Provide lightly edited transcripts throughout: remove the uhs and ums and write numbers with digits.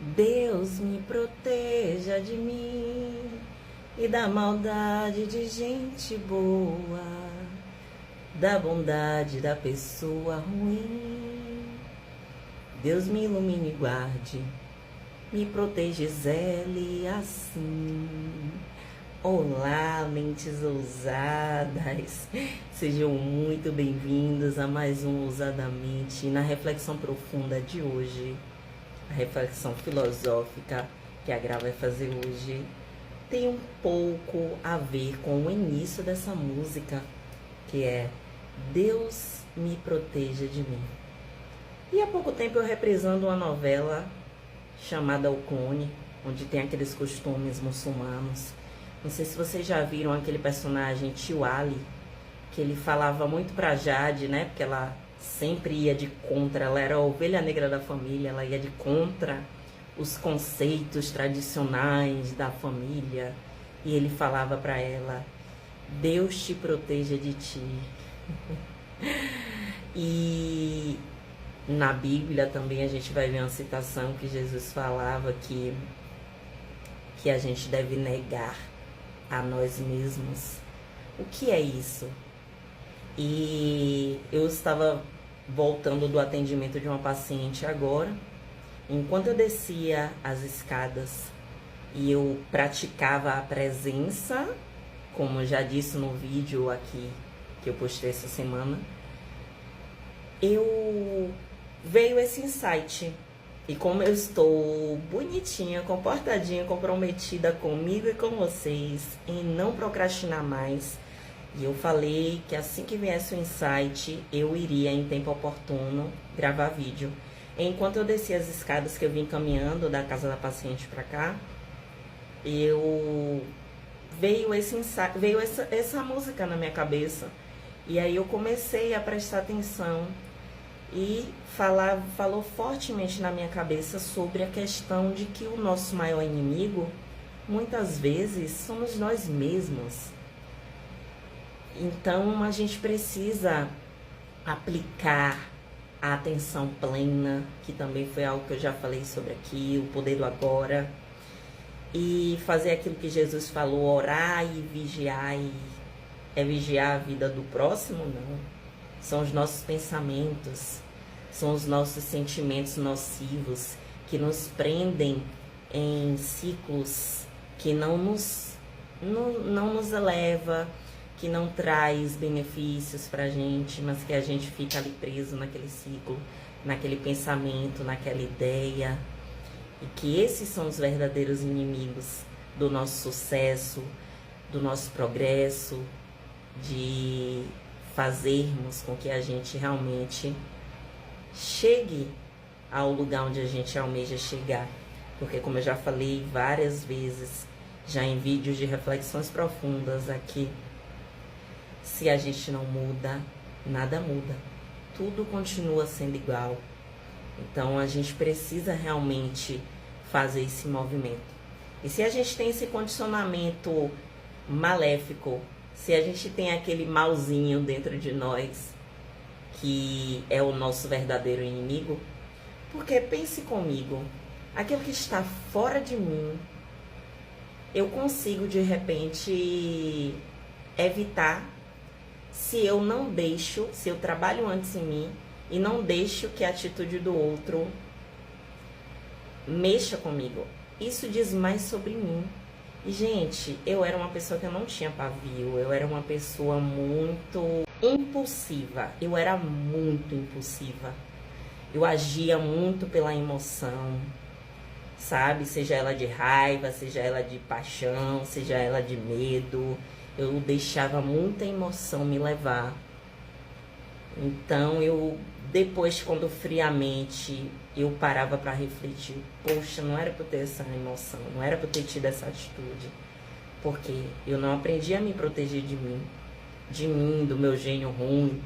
Deus me proteja de mim e da maldade de gente boa, da bondade da pessoa ruim. Deus me ilumine e guarde, me proteja e zele assim. Olá, mentes ousadas, sejam muito bem-vindos a mais um Ousadamente. Na reflexão profunda de hoje, a reflexão filosófica que a Gra vai fazer hoje tem um pouco a ver com o início dessa música, que é Deus me proteja de mim. E há pouco tempo eu reprisando uma novela chamada O Clone, onde tem aqueles costumes muçulmanos. Não sei se vocês já viram aquele personagem Tio Ali, que ele falava muito pra Jade, né? Porque ela sempre ia de contra, ela era a ovelha negra da família, ela ia de contra os conceitos tradicionais da família. E ele falava pra ela, Deus te proteja de ti. E na Bíblia também a gente vai ver uma citação que Jesus falava que a gente deve negar a nós mesmos. O que é isso? E eu estava voltando do atendimento de uma paciente agora. Enquanto eu descia as escadas e eu praticava a presença, como eu já disse no vídeo aqui que eu postei essa semana, veio esse insight. E como eu estou bonitinha, comportadinha, comprometida comigo e com vocês em não procrastinar mais, e eu falei que assim que viesse o insight, eu iria em tempo oportuno gravar vídeo. Enquanto eu descia as escadas que eu vim caminhando da casa da paciente pra cá, veio esse insight, veio essa música na minha cabeça. E aí eu comecei a prestar atenção e falou fortemente na minha cabeça sobre a questão de que o nosso maior inimigo, muitas vezes, somos nós mesmos. Então, a gente precisa aplicar a atenção plena, que também foi algo que eu já falei sobre aqui, o poder do agora, e fazer aquilo que Jesus falou, orar e vigiar. É vigiar a vida do próximo? Não. São os nossos pensamentos, são os nossos sentimentos nocivos que nos prendem em ciclos que não nos eleva, que não traz benefícios pra gente, mas que a gente fica ali preso naquele ciclo, naquele pensamento, naquela ideia. E que esses são os verdadeiros inimigos do nosso sucesso, do nosso progresso, de fazermos com que a gente realmente chegue ao lugar onde a gente almeja chegar. Porque, como eu já falei várias vezes, já em vídeos de reflexões profundas aqui, se a gente não muda, nada muda. Tudo continua sendo igual. Então, a gente precisa realmente fazer esse movimento. E se a gente tem esse condicionamento maléfico, se a gente tem aquele malzinho dentro de nós, que é o nosso verdadeiro inimigo, porque pense comigo, aquilo que está fora de mim, eu consigo de repente evitar se eu não deixo, se eu trabalho antes em mim e não deixo que a atitude do outro mexa comigo. Isso diz mais sobre mim. E, gente, eu era uma pessoa que eu não tinha pavio, eu era uma pessoa muito impulsiva, eu era muito impulsiva. Eu agia muito pela emoção, sabe? Seja ela de raiva, seja ela de paixão, seja ela de medo. Eu deixava muita emoção me levar. Então, depois, quando friamente eu parava para refletir, poxa, não era para eu ter essa emoção, não era para eu ter tido essa atitude, porque eu não aprendi a me proteger de mim, do meu gênio ruim.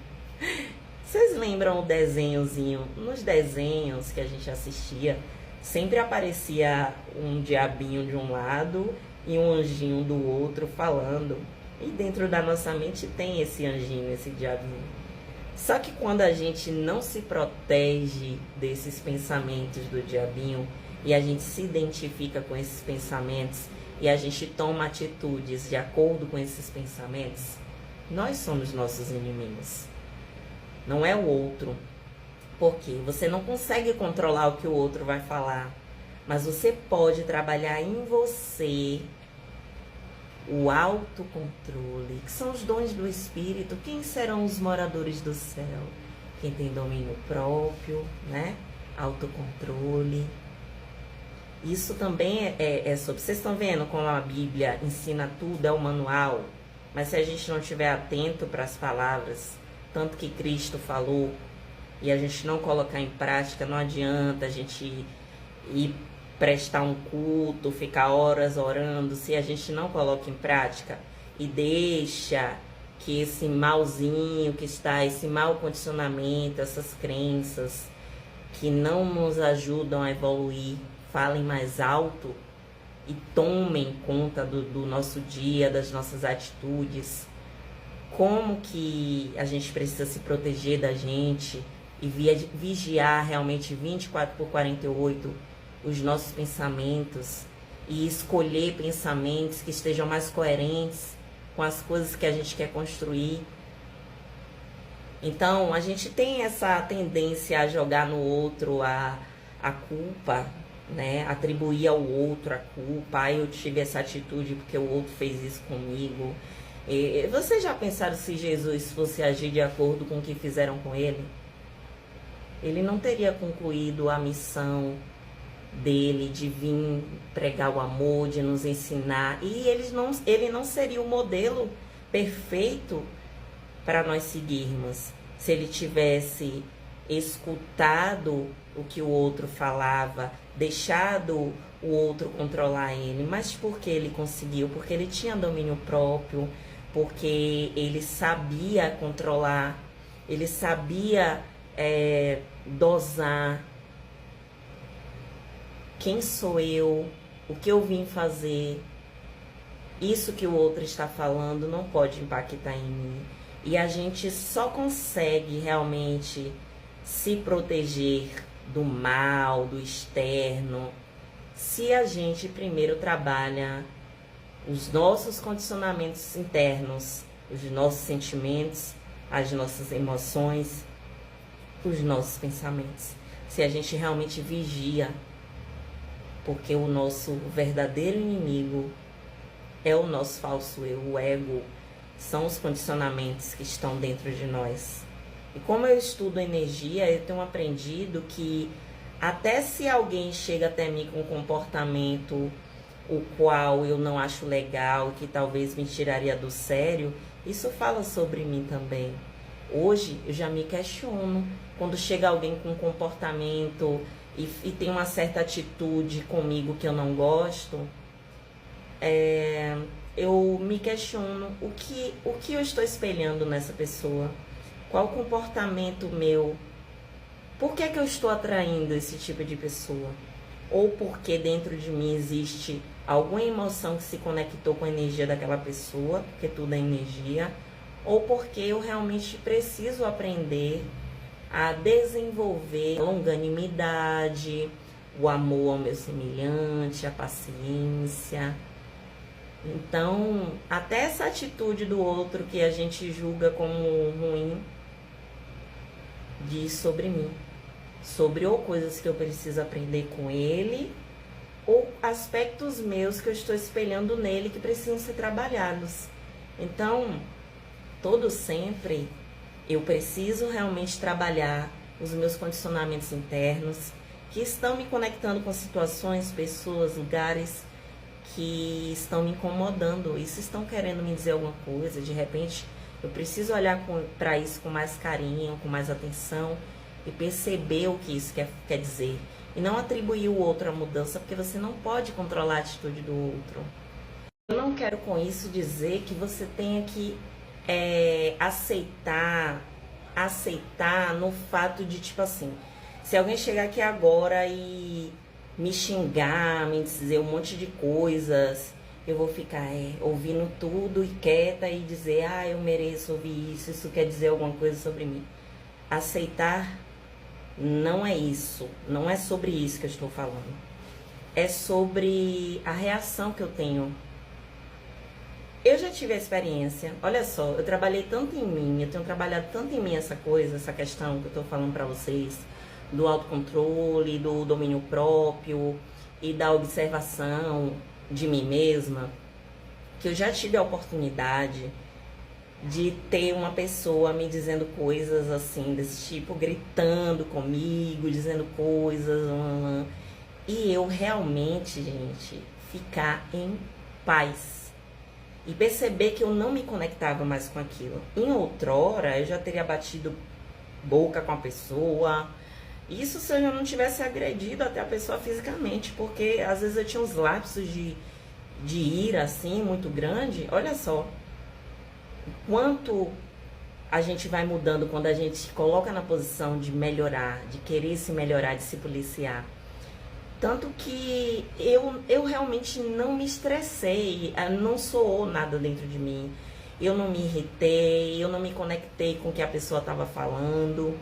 Vocês lembram o desenhozinho? Nos desenhos que a gente assistia, sempre aparecia um diabinho de um lado e um anjinho do outro falando. E dentro da nossa mente tem esse anjinho, esse diabinho. Só que quando a gente não se protege desses pensamentos do diabinho, e a gente se identifica com esses pensamentos e a gente toma atitudes de acordo com esses pensamentos, nós somos nossos inimigos. Não é o outro. Porque você não consegue controlar o que o outro vai falar, mas você pode trabalhar em você o autocontrole, que são os dons do Espírito. Quem serão os moradores do céu? Quem tem domínio próprio, né? Autocontrole. Isso também é sobre... Vocês estão vendo como a Bíblia ensina tudo, é o manual, mas se a gente não estiver atento para as palavras, tanto que Cristo falou, e a gente não colocar em prática, não adianta a gente ir prestar um culto, ficar horas orando, se a gente não coloca em prática e deixa que esse malzinho que está, esse mau condicionamento, essas crenças que não nos ajudam a evoluir, falem mais alto e tomem conta do nosso dia, das nossas atitudes. Como que a gente precisa se proteger da gente e vigiar realmente 24/48 os nossos pensamentos e escolher pensamentos que estejam mais coerentes com as coisas que a gente quer construir. Então, a gente tem essa tendência a jogar no outro a culpa, né? Atribuir ao outro a culpa. Eu tive essa atitude porque o outro fez isso comigo. E vocês já pensaram se Jesus fosse agir de acordo com o que fizeram com ele? Ele não teria concluído a missão dele de vir pregar o amor, de nos ensinar. E ele não seria o modelo perfeito para nós seguirmos se ele tivesse escutado o que o outro falava, deixado o outro controlar ele. Mas por que ele conseguiu? Porque ele tinha domínio próprio, porque ele sabia controlar, ele sabia dosar. Quem sou eu? O que eu vim fazer? Isso que o outro está falando não pode impactar em mim. E a gente só consegue realmente se proteger do mal, do externo, se a gente primeiro trabalha os nossos condicionamentos internos, os nossos sentimentos, as nossas emoções, os nossos pensamentos. Se a gente realmente vigia, porque o nosso verdadeiro inimigo é o nosso falso eu, o ego, são os condicionamentos que estão dentro de nós. E como eu estudo energia, eu tenho aprendido que até se alguém chega até mim com um comportamento o qual eu não acho legal, que talvez me tiraria do sério, isso fala sobre mim também. Hoje eu já me questiono quando chega alguém com um comportamento e tem uma certa atitude comigo que eu não gosto, eu me questiono o que eu estou espelhando nessa pessoa, qual o comportamento meu, por que eu estou atraindo esse tipo de pessoa, ou porque dentro de mim existe alguma emoção que se conectou com a energia daquela pessoa, porque tudo é energia, ou porque eu realmente preciso aprender a desenvolver a longanimidade, o amor ao meu semelhante, a paciência. Então, até essa atitude do outro que a gente julga como ruim, diz sobre mim, sobre ou coisas que eu preciso aprender com ele, ou aspectos meus que eu estou espelhando nele que precisam ser trabalhados. Então, todo sempre eu preciso realmente trabalhar os meus condicionamentos internos que estão me conectando com situações, pessoas, lugares que estão me incomodando. Isso estão querendo me dizer alguma coisa. De repente, eu preciso olhar para isso com mais carinho, com mais atenção e perceber o que isso quer dizer. E não atribuir o outro à mudança, porque você não pode controlar a atitude do outro. Eu não quero com isso dizer que você tenha que aceitar no fato de, tipo assim, se alguém chegar aqui agora e me xingar, me dizer um monte de coisas, eu vou ficar ouvindo tudo e quieta e dizer, eu mereço ouvir isso quer dizer alguma coisa sobre mim. Aceitar não é isso, não é sobre isso que eu estou falando. é sobre a reação que eu tenho. Eu já tive a experiência, olha só, eu trabalhei tanto em mim, eu tenho trabalhado tanto em mim essa coisa, essa questão que eu tô falando pra vocês, do autocontrole, do domínio próprio e da observação de mim mesma, que eu já tive a oportunidade de ter uma pessoa me dizendo coisas assim, desse tipo, gritando comigo, dizendo coisas, e eu realmente, gente, ficar em paz. E perceber que eu não me conectava mais com aquilo. Em outrora, eu já teria batido boca com a pessoa. Isso se eu já não tivesse agredido até a pessoa fisicamente. Porque às vezes eu tinha uns lapsos de ira, assim, muito grande. Olha só. Quanto a gente vai mudando quando a gente se coloca na posição de melhorar, de querer se melhorar, de se policiar. Tanto que eu realmente não me estressei, não soou nada dentro de mim. Eu não me irritei, eu não me conectei com o que a pessoa estava falando.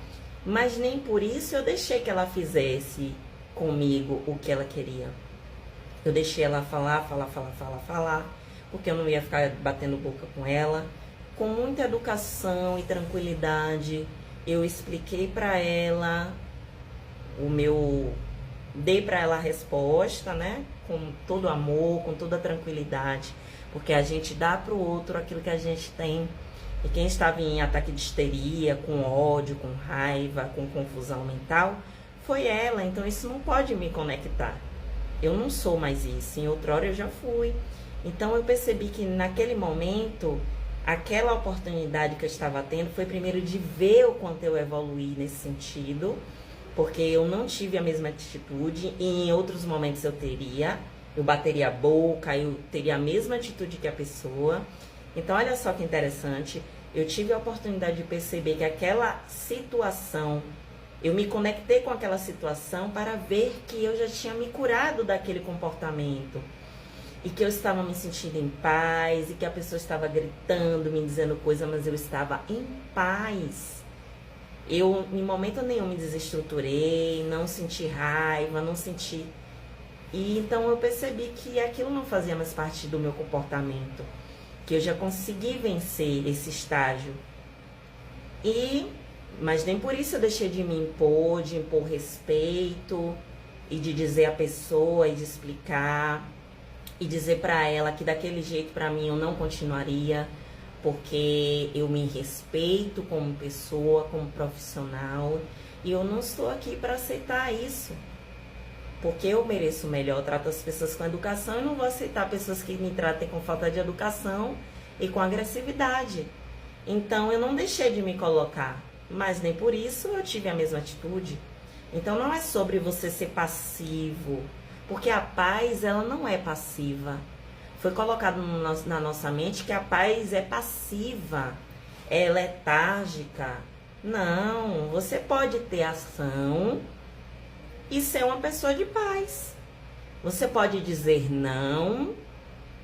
Mas nem por isso eu deixei que ela fizesse comigo o que ela queria. Eu deixei ela falar, porque eu não ia ficar batendo boca com ela. Com muita educação e tranquilidade, eu expliquei pra ela dei para ela a resposta, né? Com todo amor, com toda tranquilidade. Porque a gente dá pro outro aquilo que a gente tem. E quem estava em ataque de histeria, com ódio, com raiva, com confusão mental, foi ela. Então isso não pode me conectar. Eu não sou mais isso. Em outrora eu já fui. Então eu percebi que naquele momento, aquela oportunidade que eu estava tendo foi primeiro de ver o quanto eu evoluí nesse sentido. Porque eu não tive a mesma atitude e em outros momentos eu bateria a boca, eu teria a mesma atitude que a pessoa. Então olha só que interessante, eu tive a oportunidade de perceber que aquela situação, eu me conectei com aquela situação para ver que eu já tinha me curado daquele comportamento. E que eu estava me sentindo em paz, e que a pessoa estava gritando, me dizendo coisa, mas eu estava em paz. Eu, em momento nenhum, me desestruturei, não senti raiva, não senti... E então eu percebi que aquilo não fazia mais parte do meu comportamento, que eu já consegui vencer esse estágio. Mas nem por isso eu deixei de me impor, de impor respeito, e de dizer à pessoa, e de explicar, e dizer pra ela que daquele jeito pra mim eu não continuaria, porque eu me respeito como pessoa, como profissional, e eu não estou aqui para aceitar isso, porque eu mereço melhor. Eu trato as pessoas com educação e não vou aceitar pessoas que me tratem com falta de educação e com agressividade. Então eu não deixei de me colocar, mas nem por isso eu tive a mesma atitude. Então não é sobre você ser passivo, porque a paz ela não é passiva. Foi colocado na nossa mente que a paz é passiva, é letárgica. Não, você pode ter ação e ser uma pessoa de paz. Você pode dizer não,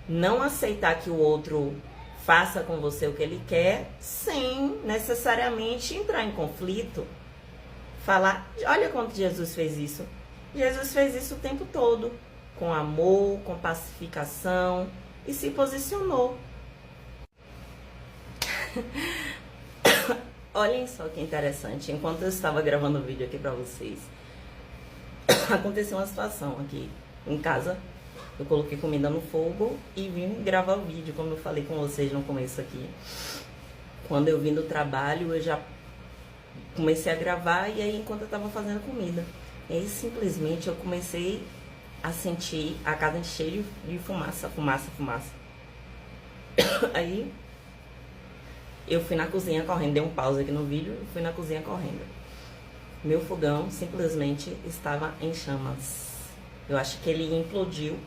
não aceitar que o outro faça com você o que ele quer, sem necessariamente entrar em conflito. Falar, olha quanto Jesus fez isso. Jesus fez isso o tempo todo. Com amor, com pacificação, e se posicionou. Olhem só que interessante, enquanto eu estava gravando o vídeo aqui pra vocês, aconteceu uma situação aqui em casa. Eu coloquei comida no fogo e vim gravar o vídeo, como eu falei com vocês no começo aqui. Quando eu vim do trabalho, eu já comecei a gravar, e aí enquanto eu estava fazendo comida, e aí simplesmente eu comecei a sentir a casa cheia de fumaça. Aí eu fui na cozinha correndo, dei um pause aqui no vídeo, fui na cozinha correndo. Meu fogão simplesmente estava em chamas. Eu acho que ele implodiu,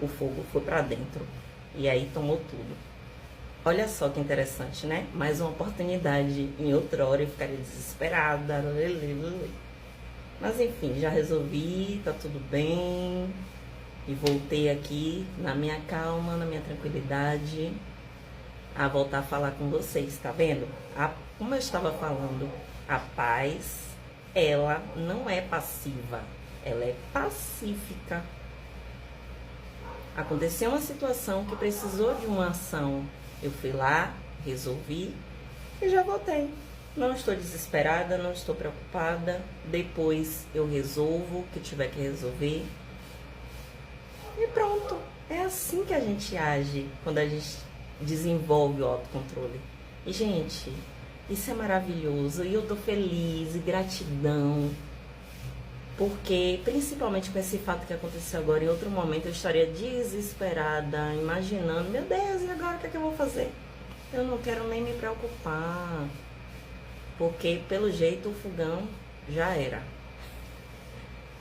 o fogo foi pra dentro e aí tomou tudo. Olha só que interessante, né? Mais uma oportunidade. Em outra hora eu ficaria desesperada. Mas enfim, já resolvi, tá tudo bem. E voltei aqui na minha calma, na minha tranquilidade, a voltar a falar com vocês, tá vendo? Como eu estava falando, a paz, ela não é passiva, ela é pacífica. Aconteceu uma situação que precisou de uma ação. Eu fui lá, resolvi e já voltei. Não estou desesperada, não estou preocupada. Depois eu resolvo o que tiver que resolver. E pronto. É assim que a gente age quando a gente desenvolve o autocontrole. E, gente, isso é maravilhoso. E eu tô feliz e gratidão. Porque, principalmente com esse fato que aconteceu agora, em outro momento eu estaria desesperada, imaginando, meu Deus, e agora o que é que eu vou fazer? Eu não quero nem me preocupar. Porque, pelo jeito, o fogão já era.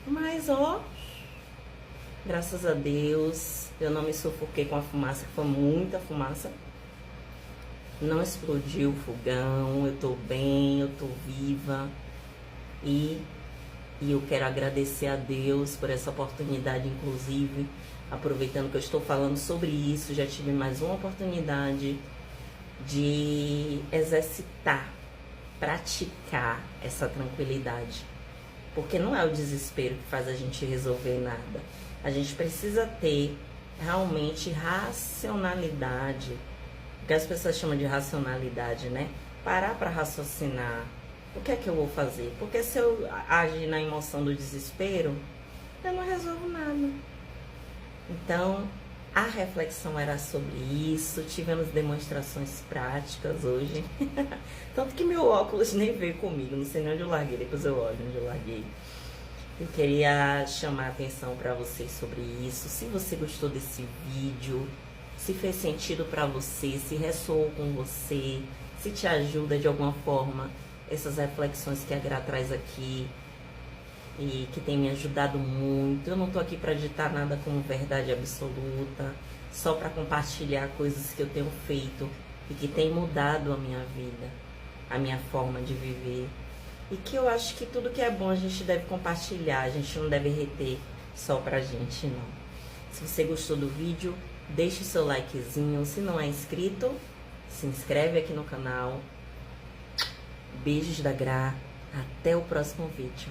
Mas, ó, graças a Deus, eu não me sufoquei com a fumaça, que foi muita fumaça. Não explodiu o fogão, eu tô bem, eu tô viva. E eu quero agradecer a Deus por essa oportunidade, inclusive, aproveitando que eu estou falando sobre isso, já tive mais uma oportunidade de exercitar, praticar essa tranquilidade. Porque não é o desespero que faz a gente resolver nada. A gente precisa ter realmente racionalidade. O que as pessoas chamam de racionalidade, né? Parar para raciocinar. O que é que eu vou fazer? Porque se eu agir na emoção do desespero, eu não resolvo nada. Então, a reflexão era sobre isso. Tivemos demonstrações práticas hoje. Tanto que meu óculos nem veio comigo. Não sei nem onde eu larguei. Depois eu olho onde eu larguei. Eu queria chamar a atenção para vocês sobre isso. Se você gostou desse vídeo, se fez sentido para você, se ressoou com você, se te ajuda de alguma forma, essas reflexões que a Gra traz aqui e que tem me ajudado muito. Eu não tô aqui para ditar nada como verdade absoluta, só para compartilhar coisas que eu tenho feito e que tem mudado a minha vida, a minha forma de viver. E que eu acho que tudo que é bom a gente deve compartilhar, a gente não deve reter só pra gente, não. Se você gostou do vídeo, deixe o seu likezinho. Se não é inscrito, se inscreve aqui no canal. Beijos da Gra. Até o próximo vídeo.